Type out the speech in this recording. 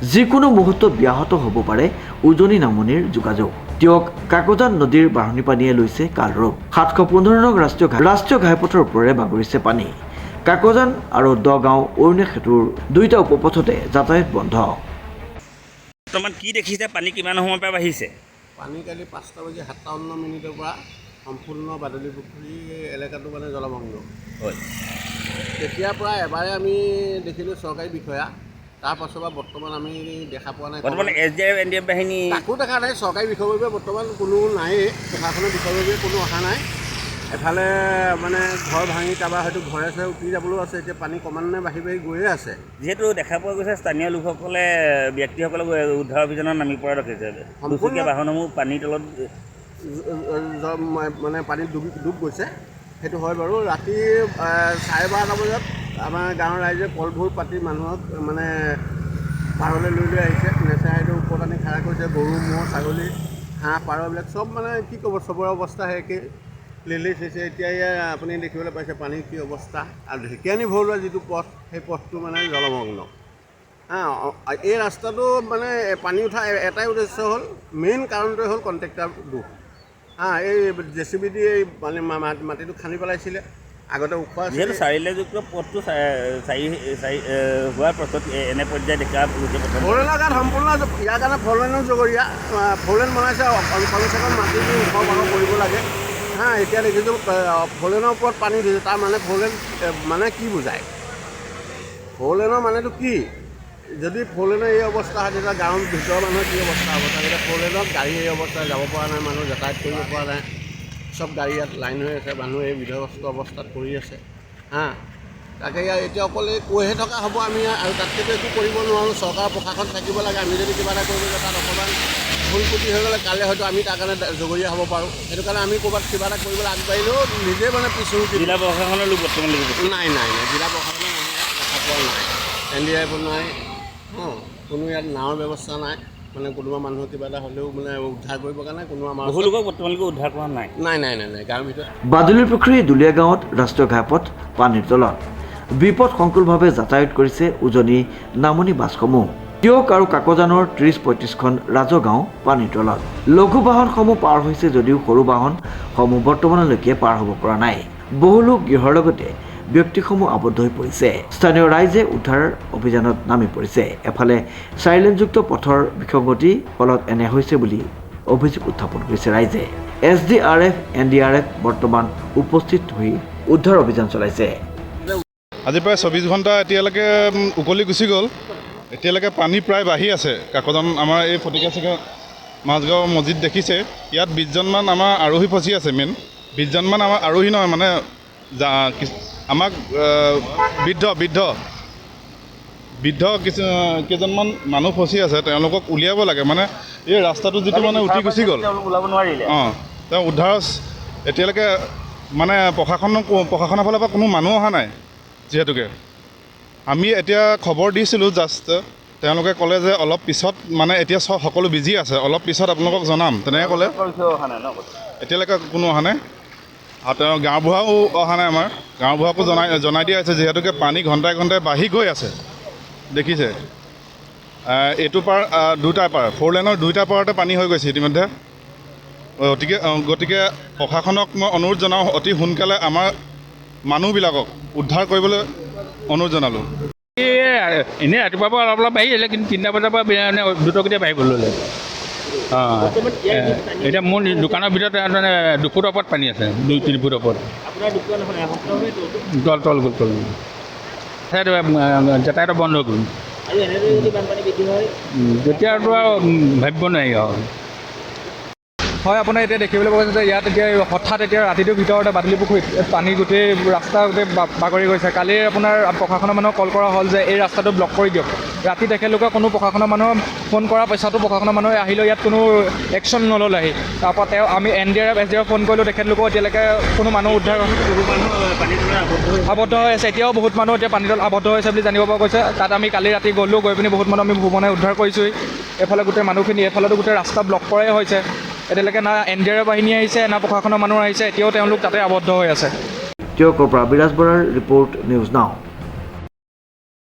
যিকোনো মুহূৰ্তত ব্যাহত হ'ব পাৰে উজনি নামনিৰ যোগাযোগ। দিয়ক কাকজান নদীৰ বাঢ়নী পানীয়ে লৈছে কাল ৰূপ। 715 নং ৰাষ্ট্ৰীয় ঘাইপথৰ ওপৰেৰে বাগৰিছে পানী। কাকজান আৰু দগাঁও অৰুণা সেতুৰ দুয়োটা উপপথতে যাতায়াত বন্ধ। বৰ্তমান কি দেখিছে, পানী কিমান সময়ৰ পৰা বাঢ়িছে? পানী কালি 5:57 পৰা সম্পূৰ্ণ বাদলি পুখুৰী এলেকাটো মানে জলমগ্ন হয়। তেতিয়াৰ পৰা এবাৰে আমি দেখিলোঁ চৰকাৰী বিষয়া, তাৰ পাছৰ পৰা বৰ্তমান আমি দেখা পোৱা নাই। বৰ্তমান SDF NDF বাহিনী তাকো দেখা নাই। চৰকাৰী বিষয়ববীয়া বৰ্তমান কোনো নায়েই, প্ৰশাসনৰ বিষয়ববীয়া কোনো অহা নাই। এফালে মানে ঘৰ ভাঙি কাৰোবাৰ হয়তো ঘৰে চৰে উঠি যাবলৈও আছে। এতিয়া পানী ক্ৰমান্বয়ে বাঢ়ি বাঢ়ি গৈয়ে আছে। যিহেতু দেখা পোৱা গৈছে স্থানীয় লোকসকলে ব্যক্তিসকলক উদ্ধাৰ অভিযানত নামি পৰা দেখিছে। দুচকীয়া বাহনসমূহ পানীৰ তলত মানে পানীত ডুব গৈছে, সেইটো হয় বাৰু। ৰাতি 12:30 বজাত আমাৰ গাঁৱৰ ৰাইজে কলভোৰ পাতি মানুহক মানে পাৰলৈ লৈ আহিছে। নেচাৰীটো ওপৰত আনি খাৰা কৰিছে। গৰু, ম'হ, ছাগলী, হাঁহ, পাৰ এইবিলাক চব মানে কি ক'ব, চবৰে অৱস্থা একে লেলেচ হৈছে। এতিয়া আপুনি দেখিবলৈ পাইছে পানীৰ কি অৱস্থা। আৰু ঢেকীয়ানী ভৰুৱা যিটো পথ, সেই পথটো মানে জলমগ্ন। এই ৰাস্তাটো মানে পানী উঠা এটাই উদ্দেশ্য হ'ল, মেইন কাৰণটোৱে হ'ল কণ্ট্ৰেক্টাৰ দুখ। এই JCB দি এই মাটিটো খান্দি পেলাইছিলে। আগতে ওখ আছিল। যিহেতু চাৰিলেনযুক্ত পথটো হোৱাৰ পাছত এনে পৰ্যায় দেখা গৈছে। ফ'ৰলেনৰ গাত সম্পূৰ্ণ ইয়াৰ কাৰণে ফ'ৰলেনৰ জগৰীয়া। ফ'ৰলেন বনাইছে, কমচে কম মাটি ওখ ভাগ কৰিব লাগে। এতিয়া দেখিছোঁ ফ'ৰলেনৰ ওপৰত পানী দিছে। তাৰ মানে ফ'ৰলেন মানে কি বুজায়? ফ'ৰলেনৰ মানেটো কি? যদি ফ'ৰলেনৰ এই অৱস্থা হয়, তেতিয়া গাঁৱৰ ভিতৰৰ মানুহৰ কি অৱস্থা হ'ব? তাৰপিছত ফ'ৰলেনত গাড়ী এই অৱস্থাত যাব পৰা নাই, মানুহ যাতায়াত কৰিব পৰা নাই। চব গাড়ী ইয়াত লাইন হৈ আছে, মানুহ এই বিধ্বস্ত অৱস্থাত পৰি আছে। তাকে এতিয়া অকল কৈহে থকা হ'ব আমি, আৰু তাতকৈতো একো কৰিব নোৱাৰোঁ। চৰকাৰ প্ৰশাসন থাকিব লাগে। আমি যদি কিবা এটা কৰিব যাওঁ, তাত অকণমান ভুল ক্ৰুটি হৈ গ'লে কাইলৈ হয়তো আমি তাৰ কাৰণে জগৰীয়া হ'ব পাৰোঁ। সেইটো কাৰণে আমি ক'ৰবাত কিবা এটা কৰিবলৈ আগবাঢ়িলেও নিজে মানে পিছুৰ জিলা প্ৰশাসনৰ লোক বৰ্তমান নাই। জিলা প্ৰশাসনৰ আমি ইয়াত দেখা পোৱা নাই। NDF নাই, কোনো ইয়াত নাৱৰ ব্যৱস্থা নাই। মানে কোনোবা মানুহৰ কিবা এটা হ'লেও মানে উদ্ধাৰ কৰিবৰ কাৰণে কোনো আমাৰ বহু লোকক বৰ্তমানলৈকে উদ্ধাৰ কৰা নাই। নাই গাঁৱৰ ভিতৰত। বাদুলিৰ পুখুৰী দুলীয়া গাঁৱত ৰাষ্ট্ৰীয় ঘাইপথ পানীৰ তলত। বিপদ সংকুলভাৱে যাতায়াত কৰিছে উজনি নামনি বাছসমূহ। দিয়ক আৰু কাকজানৰ 30-35খন ৰাজগাঁও পানীৰ তলত। লঘু বাহনসমূহ পাৰ হৈছে যদিও সৰু বাহনসমূহ বৰ্তমানলৈকে পাৰ হ'ব পৰা নাই। বহু লোক গৃহৰ লগতে ব্যক্তিসমূহ আবদ্ধ হৈ পৰিছে। স্থানীয় ৰাইজে উদ্ধাৰ অভিযানত নামি পৰিছে। এফালে চাৰিলেনযুক্ত পথৰ বিসংগতিৰ ফলত এনে হৈছে বুলি অভিযোগ উত্থাপন কৰিছে ৰাইজে। SDRF NDRF বৰ্তমান উপস্থিত হৈ উদ্ধাৰ অভিযান চলাইছে। আজি প্ৰায় 24 ঘণ্টা এতিয়ালৈকে উকলি গুচি গ'ল। এতিয়ালৈকে পানী প্ৰায় বাঢ়ি আছে। কাকজান আমাৰ এই ফটিকাচিকা মাজগাঁও মছজিদ দেখিছে, ইয়াত 20জনমান আমাৰ আৰোহী ফচি আছে। মেইন 20জনমান আমাৰ আৰোহী নহয়, মানে আমাক বৃদ্ধ কেইজনমান মানুহ ফচি আছে। তেওঁলোকক উলিয়াব লাগে। মানে এই ৰাস্তাটো যিটো মানে উঠি গুচি গ'ল, তেওঁ উদ্ধাৰ এতিয়ালৈকে মানে প্ৰশাসনৰ ফালৰ পৰা কোনো মানুহ অহা নাই। যিহেতুকে আমি এতিয়া খবৰ দিছিলোঁ, জাষ্ট তেওঁলোকে ক'লে যে অলপ পিছত, মানে এতিয়া সকলো বিজি আছে, অলপ পিছত আপোনালোকক জনাম, তেনেকৈ ক'লে। এতিয়ালৈকে কোনো অহা নাই। আৰু তেওঁ গাঁওবুঢ়াও অহা নাই। আমাৰ গাঁওবুঢ়াকো জনাই দিয়া হৈছে, যিহেতুকে পানী ঘণ্টাই ঘণ্টাই বাঢ়ি গৈ আছে। দেখিছে এইটো পাৰ, দুটা পাৰ, ফ'ৰলেনৰ দুইটা পাৰতে পানী হৈ গৈছে ইতিমধ্যে। গতিকে প্ৰশাসনক মই অনুৰোধ জনাওঁ, অতি সোনকালে আমাৰ মানুহবিলাকক উদ্ধাৰ কৰিবলৈ অনুৰোধ জনালোঁ। এনেই ৰাতিপুৱাৰ পৰা অলপ বাঢ়িছিলে, কিন্তু 3টা বজাৰ পৰা দ্ৰুতগতিতে বাঢ়িব ল'লে। এতিয়া মোৰ দোকানৰ ভিতৰত 2 ফুট ওপৰত পানী আছে, 2-3 ফুট ওপৰত। তল যাতায়াত বন্ধ হৈ গ'ল। তেতিয়াতো আৰু ভাবিব নোৱাৰি আৰু। হয়, আপোনাৰ এতিয়া দেখিবলৈ পোৱা গৈছে যে ইয়াত এতিয়া হঠাৎ এতিয়া ৰাতিটোৰ ভিতৰতে বাদুলি পুখুৰীত পানী গোটেই ৰাস্তা গোটেই বাগৰি গৈছে। কালি আপোনাৰ প্ৰশাসনৰ মানুহক কল কৰা হ'ল যে এই ৰাস্তাটো ব্লক কৰি দিয়ক। ৰাতি তেখেতলোকে কোনো প্ৰশাসনৰ মানুহক ফোন কৰাৰ পিছতো প্ৰশাসনৰ মানুহে আহিলেও ইয়াত কোনো একশ্যন নল'লেহি। তাৰপৰা আমি NDRF SDRF ফোন কৰিলোঁ, তেখেতলোকেও এতিয়ালৈকে কোনো মানুহ উদ্ধাৰ আবদ্ধ হৈ আছে। এতিয়াও বহুত মানুহ এতিয়া পানীত আবদ্ধ হৈ আছে বুলি জানিব পৰা গৈছে। তাত আমি কালি ৰাতি গ'লোঁ, গৈ পিনি বহুত মানুহ আমি ভুৱনে উদ্ধাৰ কৰিছোঁহি। এইফালে গোটেই মানুহখিনি, এইফালেতো গোটেই ৰাস্তা ব্লক কৰাই হৈছে। এতিয়ালৈকে না NDRF বাহিনী আহিছে, না প্ৰশাসনৰ মানুহ আহিছে। এতিয়াও তেওঁলোক তাতে আবদ্ধ হৈ আছে। দিয়কৰ পৰা বিৰাজ বৰাৰ ৰিপৰ্ট, নিউজ নাও।